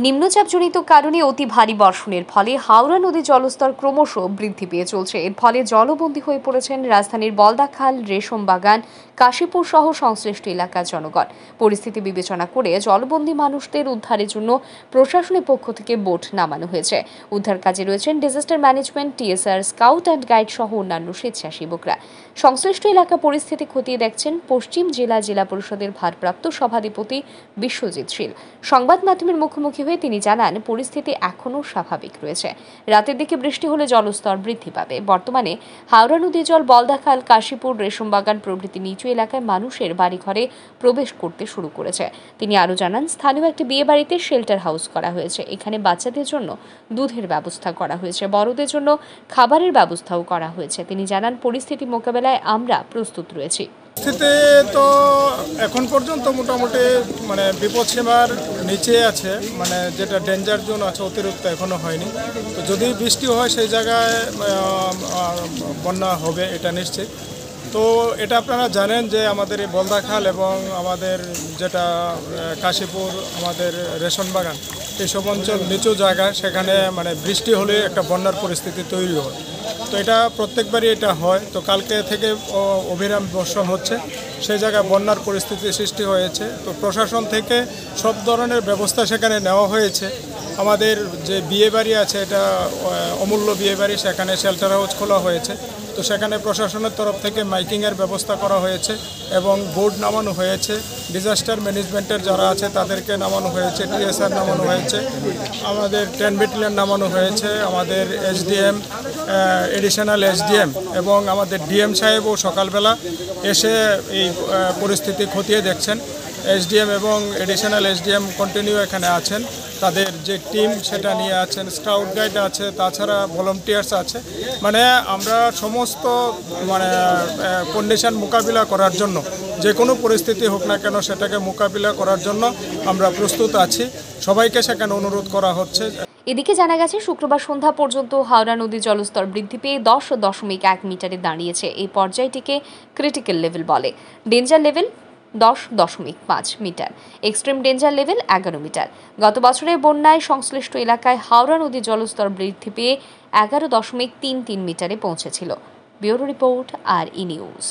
নিম্নচাপজনিত কারণে অতি ভারী বর্ষণের ফলে হাওড়া নদীর জলস্তর ক্রমশ বৃদ্ধি পেয়ে চলছে। এর ফলে জলবন্দী হয়ে পড়েছেন রাজধানীর বলদাখাল, রেশমবাগান, কাশীপুর সহ সংশ্লিষ্ট এলাকার জনগণ। পরিস্থিতি বিবেচনা করে জলবন্দী মানুষদের উদ্ধারের জন্য প্রশাসনের পক্ষ থেকে বোট নামানো হয়েছে। উদ্ধার কাজে রয়েছেন disaster management, TSR, scout and guide সহ অন্যান্য স্বেচ্ছাসেবকরা। সংশ্লিষ্ট এলাকা পরিস্থিতি খতিয়ে দেখছেন পশ্চিম জেলা পরিষদের ভারপ্রাপ্ত সভাধিপতি বিশ্বজিৎ শীল। সংবাদ মাধ্যমের মুখোমুখি হয়ে তিনি জানান, পরিস্থিতি এখনও স্বাভাবিক রয়েছে। রাতের দিকে বৃষ্টি হলে জলস্তর বৃদ্ধি পাবে। বর্তমানে হাওড়া নদীর জল বলদাখাল, কাশীপুর, রেশমবাগান প্রভৃতি নিচু এলাকায় মানুষের বাড়িঘরে প্রবেশ করতে শুরু করেছে। তিনি আরও জানান, স্থানীয় একটি বিয়ে বাড়িতে শেল্টার হাউস করা হয়েছে। এখানে বাচ্চাদের জন্য দুধের ব্যবস্থা করা হয়েছে, বড়দের জন্য খাবারের ব্যবস্থাও করা হয়েছে। তিনি জানান, পরিস্থিতি মোকাবেলায় আমরা প্রস্তুত রয়েছি। পরিস্থিতি তো এখন পর্যন্ত মোটামুটি বিপদসীমার নিচে আছে, যেটা ডেঞ্জার জোন আছে অতিরিক্ত এখনো হয়নি। তো যদি বৃষ্টি হয় সেই জায়গায় বন্যা হবে, এটা নিশ্চিত। তো এটা আপনারা জানেন যে আমাদের এই বলদাখাল এবং আমাদের যেটা কাশীপুর, আমাদের রেশমবাগান, এইসব অঞ্চল নিচু জায়গা, সেখানে বৃষ্টি হলে একটা বন্যার পরিস্থিতি তৈরি হয়। তো এটা প্রত্যেকবারই এটা হয়। তো কালকে থেকে অবিরাম বর্ষণ হচ্ছে, সেই জায়গায় বন্যার পরিস্থিতি সৃষ্টি হয়েছে। তো প্রশাসন থেকে সব ধরনের ব্যবস্থা সেখানে নেওয়া হয়েছে। আমাদের যে বিয়েবাড়ি আছে, এটা অমূল্য বিয়েবাড়ি, সেখানে শেল্টার হাউস খোলা হয়েছে। তো সেখানে প্রশাসনের তরফ থেকে মাইকিংয়ের ব্যবস্থা করা হয়েছে এবং বোর্ড নামানো হয়েছে। ডিজাস্টার ম্যানেজমেন্টের যারা আছে তাদেরকে নামানো হয়েছে, টিএসআর নামানো হয়েছে, আমাদের 10 ব্যাটালিয়ন নামানো হয়েছে, আমাদের এসডিএম, এডিশনাল এসডিএম এবং আমাদের ডিএম সাহেবও সকালবেলা এসে এই পরিস্থিতি খতিয়ে দেখছেন। এসডিএম এবং এডিশনাল এসডিএম কন্টিনিউ এখানে আছেন, তাদের যে টিম সেটা নিয়ে আছেন, স্কাউট গাইড আছে, তাছাড়া ভলান্টিয়ার্স আছে। আমরা সমস্ত কন্ডিশন মোকাবিলা করার জন্য, যে কোনো পরিস্থিতি হোক না কেন সেটাকে মোকাবিলা করার জন্য আমরা প্রস্তুত আছি। সবাইকে সেখানে অনুরোধ করা হচ্ছে। এদিকে জানা গেছে, শুক্রবার সন্ধ্যা পর্যন্ত হাওড়া নদীর জলস্তর বৃদ্ধি পেয়ে 10.1 মিটারে দাঁড়িয়েছে। এই পর্যায়টিকে ক্রিটিক্যাল লেভেল বলে। Danger level 10.5 metre, extreme danger level 11 metre. গত বছরের বন্যায় সংশ্লিষ্ট এলাকায় হাওড়া নদীর জলস্তর বৃদ্ধি পেয়ে 11.33 মিটারে পৌঁছেছিল। Bureau report, RE news.